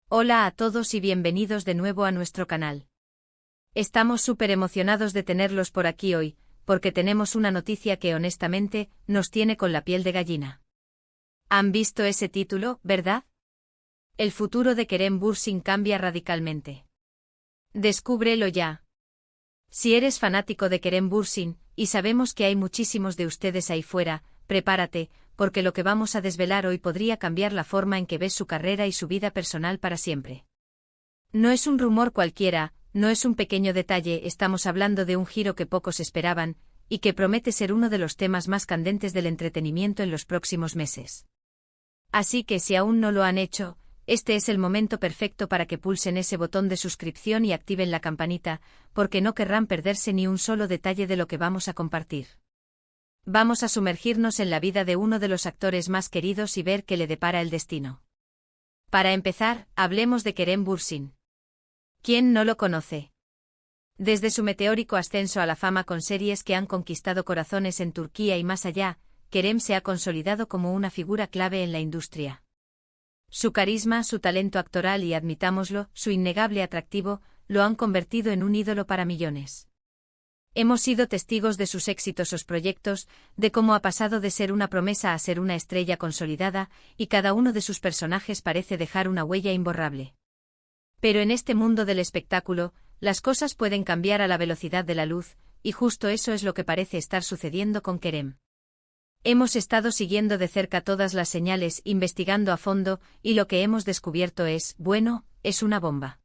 Hola a todos y bienvenidos de nuevo a nuestro canal. Estamos súper emocionados de tenerlos por aquí hoy, porque tenemos una noticia que honestamente nos tiene con la piel de gallina. ¿Han visto ese título, verdad? El futuro de Kerem Bürsin cambia radicalmente. Descúbrelo ya. Si eres fanático de Kerem Bürsin, y sabemos que hay muchísimos de ustedes ahí fuera, prepárate, porque lo que vamos a desvelar hoy podría cambiar la forma en que ves su carrera y su vida personal para siempre. No es un rumor cualquiera, no es un pequeño detalle, estamos hablando de un giro que pocos esperaban, y que promete ser uno de los temas más candentes del entretenimiento en los próximos meses. Así que si aún no lo han hecho, este es el momento perfecto para que pulsen ese botón de suscripción y activen la campanita, porque no querrán perderse ni un solo detalle de lo que vamos a compartir. Vamos a sumergirnos en la vida de uno de los actores más queridos y ver qué le depara el destino. Para empezar, hablemos de Kerem Bürsin. ¿Quién no lo conoce? Desde su meteórico ascenso a la fama con series que han conquistado corazones en Turquía y más allá, Kerem se ha consolidado como una figura clave en la industria. Su carisma, su talento actoral y, admitámoslo, su innegable atractivo, lo han convertido en un ídolo para millones. Hemos sido testigos de sus exitosos proyectos, de cómo ha pasado de ser una promesa a ser una estrella consolidada, y cada uno de sus personajes parece dejar una huella imborrable. Pero en este mundo del espectáculo, las cosas pueden cambiar a la velocidad de la luz, y justo eso es lo que parece estar sucediendo con Kerem. Hemos estado siguiendo de cerca todas las señales, investigando a fondo, y lo que hemos descubierto es una bomba.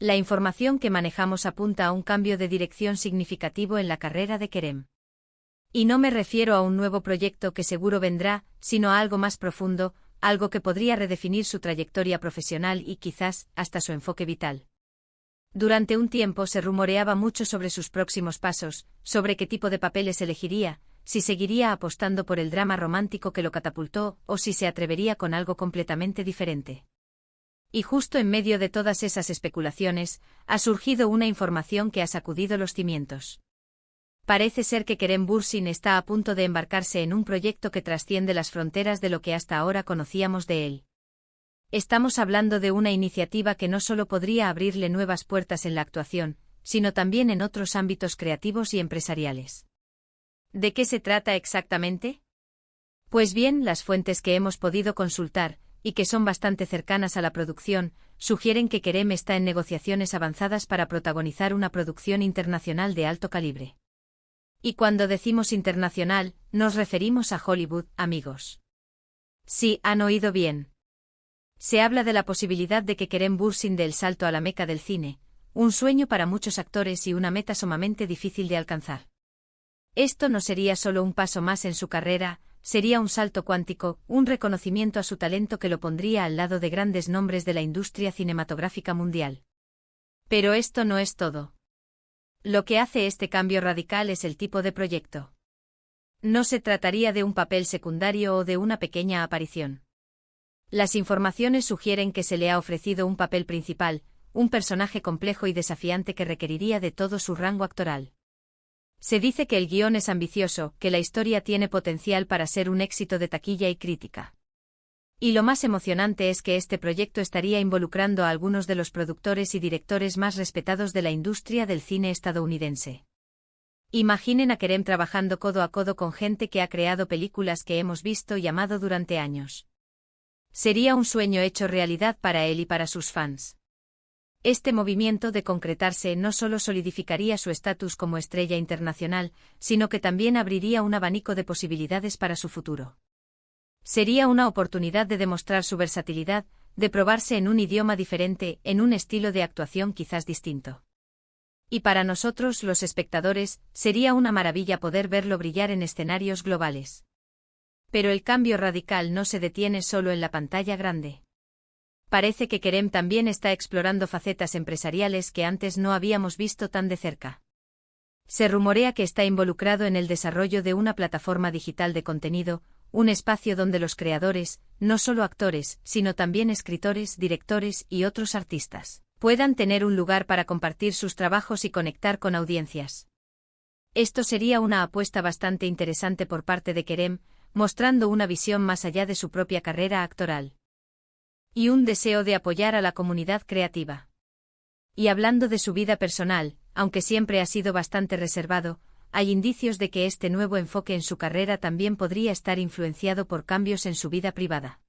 La información que manejamos apunta a un cambio de dirección significativo en la carrera de Kerem. Y no me refiero a un nuevo proyecto que seguro vendrá, sino a algo más profundo, algo que podría redefinir su trayectoria profesional y quizás hasta su enfoque vital. Durante un tiempo se rumoreaba mucho sobre sus próximos pasos, sobre qué tipo de papeles elegiría, si seguiría apostando por el drama romántico que lo catapultó o si se atrevería con algo completamente diferente. Y justo en medio de todas esas especulaciones, ha surgido una información que ha sacudido los cimientos. Parece ser que Kerem Bürsin está a punto de embarcarse en un proyecto que trasciende las fronteras de lo que hasta ahora conocíamos de él. Estamos hablando de una iniciativa que no solo podría abrirle nuevas puertas en la actuación, sino también en otros ámbitos creativos y empresariales. ¿De qué se trata exactamente? Pues bien, las fuentes que hemos podido consultar, y que son bastante cercanas a la producción, sugieren que Kerem está en negociaciones avanzadas para protagonizar una producción internacional de alto calibre. Y cuando decimos internacional, nos referimos a Hollywood, amigos. Sí, han oído bien. Se habla de la posibilidad de que Kerem Bürsin dé el salto a la meca del cine, un sueño para muchos actores y una meta sumamente difícil de alcanzar. Esto no sería solo un paso más en su carrera, sería un salto cuántico, un reconocimiento a su talento que lo pondría al lado de grandes nombres de la industria cinematográfica mundial. Pero esto no es todo. Lo que hace este cambio radical es el tipo de proyecto. No se trataría de un papel secundario o de una pequeña aparición. Las informaciones sugieren que se le ha ofrecido un papel principal, un personaje complejo y desafiante que requeriría de todo su rango actoral. Se dice que el guión es ambicioso, que la historia tiene potencial para ser un éxito de taquilla y crítica. Y lo más emocionante es que este proyecto estaría involucrando a algunos de los productores y directores más respetados de la industria del cine estadounidense. Imaginen a Kerem trabajando codo a codo con gente que ha creado películas que hemos visto y amado durante años. Sería un sueño hecho realidad para él y para sus fans. Este movimiento de concretarse no solo solidificaría su estatus como estrella internacional, sino que también abriría un abanico de posibilidades para su futuro. Sería una oportunidad de demostrar su versatilidad, de probarse en un idioma diferente, en un estilo de actuación quizás distinto. Y para nosotros, los espectadores, sería una maravilla poder verlo brillar en escenarios globales. Pero el cambio radical no se detiene solo en la pantalla grande. Parece que Kerem también está explorando facetas empresariales que antes no habíamos visto tan de cerca. Se rumorea que está involucrado en el desarrollo de una plataforma digital de contenido, un espacio donde los creadores, no solo actores, sino también escritores, directores y otros artistas, puedan tener un lugar para compartir sus trabajos y conectar con audiencias. Esto sería una apuesta bastante interesante por parte de Kerem, mostrando una visión más allá de su propia carrera actoral. y un deseo de apoyar a la comunidad creativa. Y hablando de su vida personal, aunque siempre ha sido bastante reservado, hay indicios de que este nuevo enfoque en su carrera también podría estar influenciado por cambios en su vida privada.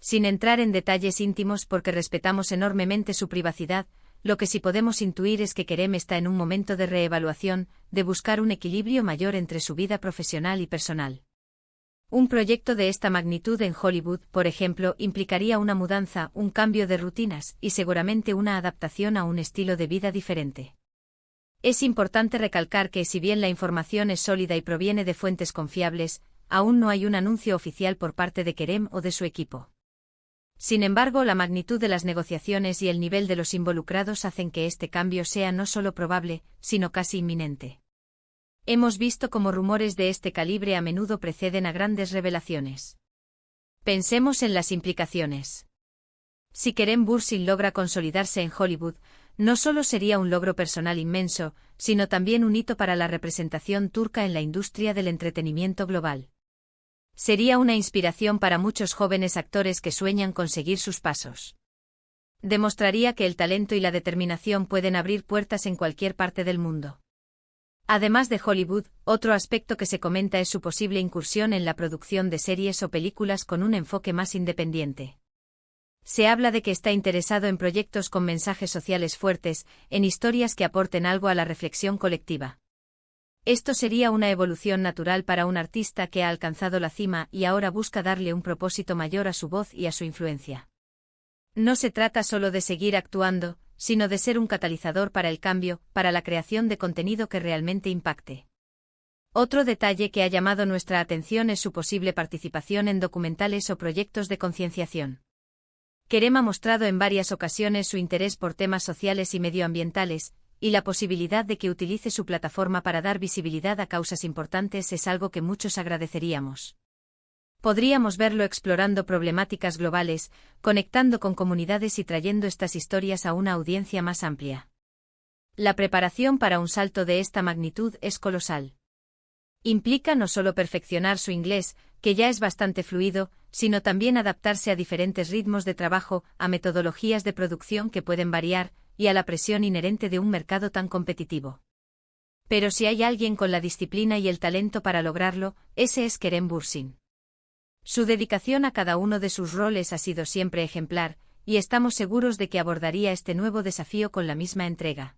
Sin entrar en detalles íntimos porque respetamos enormemente su privacidad, lo que sí podemos intuir es que Kerem está en un momento de reevaluación, de buscar un equilibrio mayor entre su vida profesional y personal. Un proyecto de esta magnitud en Hollywood, por ejemplo, implicaría una mudanza, un cambio de rutinas y seguramente una adaptación a un estilo de vida diferente. Es importante recalcar que si bien la información es sólida y proviene de fuentes confiables, aún no hay un anuncio oficial por parte de Kerem o de su equipo. Sin embargo, la magnitud de las negociaciones y el nivel de los involucrados hacen que este cambio sea no solo probable, sino casi inminente. Hemos visto cómo rumores de este calibre a menudo preceden a grandes revelaciones. Pensemos en las implicaciones. Si Kerem Bürsin logra consolidarse en Hollywood, no solo sería un logro personal inmenso, sino también un hito para la representación turca en la industria del entretenimiento global. Sería una inspiración para muchos jóvenes actores que sueñan con seguir sus pasos. Demostraría que el talento y la determinación pueden abrir puertas en cualquier parte del mundo. Además de Hollywood, otro aspecto que se comenta es su posible incursión en la producción de series o películas con un enfoque más independiente. Se habla de que está interesado en proyectos con mensajes sociales fuertes, en historias que aporten algo a la reflexión colectiva. Esto sería una evolución natural para un artista que ha alcanzado la cima y ahora busca darle un propósito mayor a su voz y a su influencia. No se trata solo de seguir actuando, sino de ser un catalizador para el cambio, para la creación de contenido que realmente impacte. Otro detalle que ha llamado nuestra atención es su posible participación en documentales o proyectos de concienciación. Kerem ha mostrado en varias ocasiones su interés por temas sociales y medioambientales, y la posibilidad de que utilice su plataforma para dar visibilidad a causas importantes es algo que muchos agradeceríamos. Podríamos verlo explorando problemáticas globales, conectando con comunidades y trayendo estas historias a una audiencia más amplia. La preparación para un salto de esta magnitud es colosal. Implica no solo perfeccionar su inglés, que ya es bastante fluido, sino también adaptarse a diferentes ritmos de trabajo, a metodologías de producción que pueden variar, y a la presión inherente de un mercado tan competitivo. Pero si hay alguien con la disciplina y el talento para lograrlo, ese es Kerem Bürsin. Su dedicación a cada uno de sus roles ha sido siempre ejemplar, y estamos seguros de que abordaría este nuevo desafío con la misma entrega.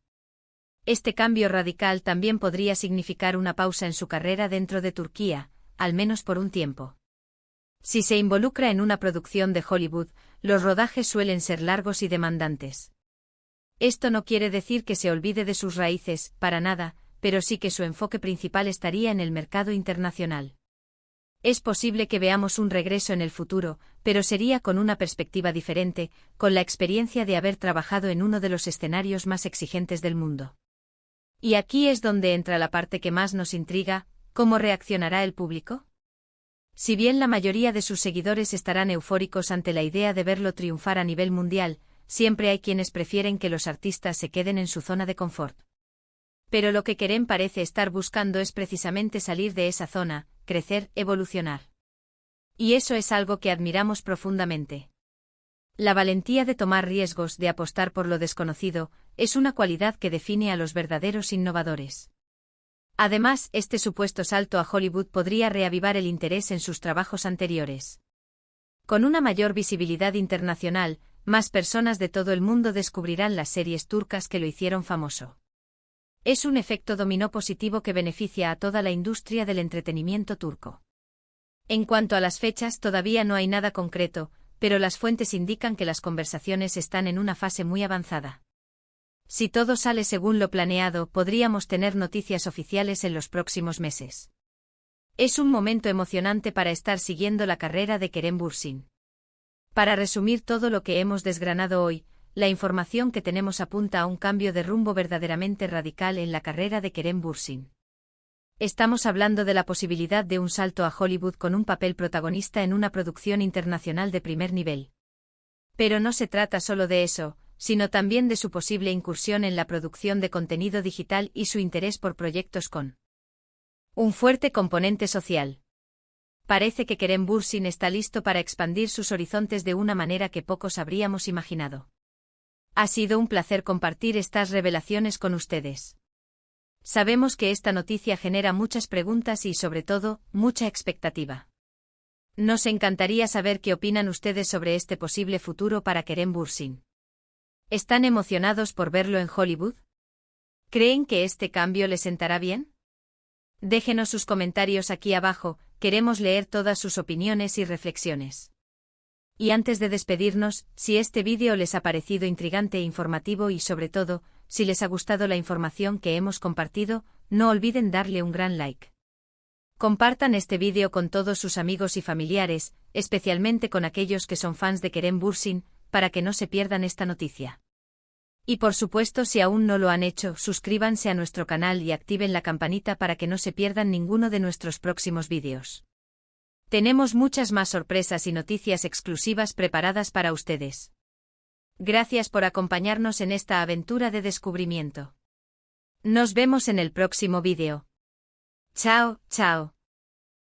Este cambio radical también podría significar una pausa en su carrera dentro de Turquía, al menos por un tiempo. Si se involucra en una producción de Hollywood, los rodajes suelen ser largos y demandantes. Esto no quiere decir que se olvide de sus raíces, para nada, pero sí que su enfoque principal estaría en el mercado internacional. Es posible que veamos un regreso en el futuro, pero sería con una perspectiva diferente, con la experiencia de haber trabajado en uno de los escenarios más exigentes del mundo. Y aquí es donde entra la parte que más nos intriga: ¿cómo reaccionará el público? Si bien la mayoría de sus seguidores estarán eufóricos ante la idea de verlo triunfar a nivel mundial, siempre hay quienes prefieren que los artistas se queden en su zona de confort. Pero lo que Kerem parece estar buscando es precisamente salir de esa zona, crecer, evolucionar. Y eso es algo que admiramos profundamente. La valentía de tomar riesgos, de apostar por lo desconocido, es una cualidad que define a los verdaderos innovadores. Además, este supuesto salto a Hollywood podría reavivar el interés en sus trabajos anteriores. Con una mayor visibilidad internacional, más personas de todo el mundo descubrirán las series turcas que lo hicieron famoso. Es un efecto dominó positivo que beneficia a toda la industria del entretenimiento turco. En cuanto a las fechas, todavía no hay nada concreto, pero las fuentes indican que las conversaciones están en una fase muy avanzada. Si todo sale según lo planeado, podríamos tener noticias oficiales en los próximos meses. Es un momento emocionante para estar siguiendo la carrera de Kerem Bürsin. Para resumir todo lo que hemos desgranado hoy, la información que tenemos apunta a un cambio de rumbo verdaderamente radical en la carrera de Kerem Bürsin. Estamos hablando de la posibilidad de un salto a Hollywood con un papel protagonista en una producción internacional de primer nivel. Pero no se trata solo de eso, sino también de su posible incursión en la producción de contenido digital y su interés por proyectos con un fuerte componente social. Parece que Kerem Bürsin está listo para expandir sus horizontes de una manera que pocos habríamos imaginado. Ha sido un placer compartir estas revelaciones con ustedes. Sabemos que esta noticia genera muchas preguntas y, sobre todo, mucha expectativa. Nos encantaría saber qué opinan ustedes sobre este posible futuro para Kerem Bürsin. ¿Están emocionados por verlo en Hollywood? ¿Creen que este cambio les sentará bien? Déjenos sus comentarios aquí abajo, queremos leer todas sus opiniones y reflexiones. Y antes de despedirnos, si este vídeo les ha parecido intrigante e informativo y sobre todo, si les ha gustado la información que hemos compartido, no olviden darle un gran like. Compartan este vídeo con todos sus amigos y familiares, especialmente con aquellos que son fans de Kerem Bürsin, para que no se pierdan esta noticia. Y por supuesto, si aún no lo han hecho, suscríbanse a nuestro canal y activen la campanita para que no se pierdan ninguno de nuestros próximos vídeos. Tenemos muchas más sorpresas y noticias exclusivas preparadas para ustedes. Gracias por acompañarnos en esta aventura de descubrimiento. Nos vemos en el próximo vídeo. Chao, chao.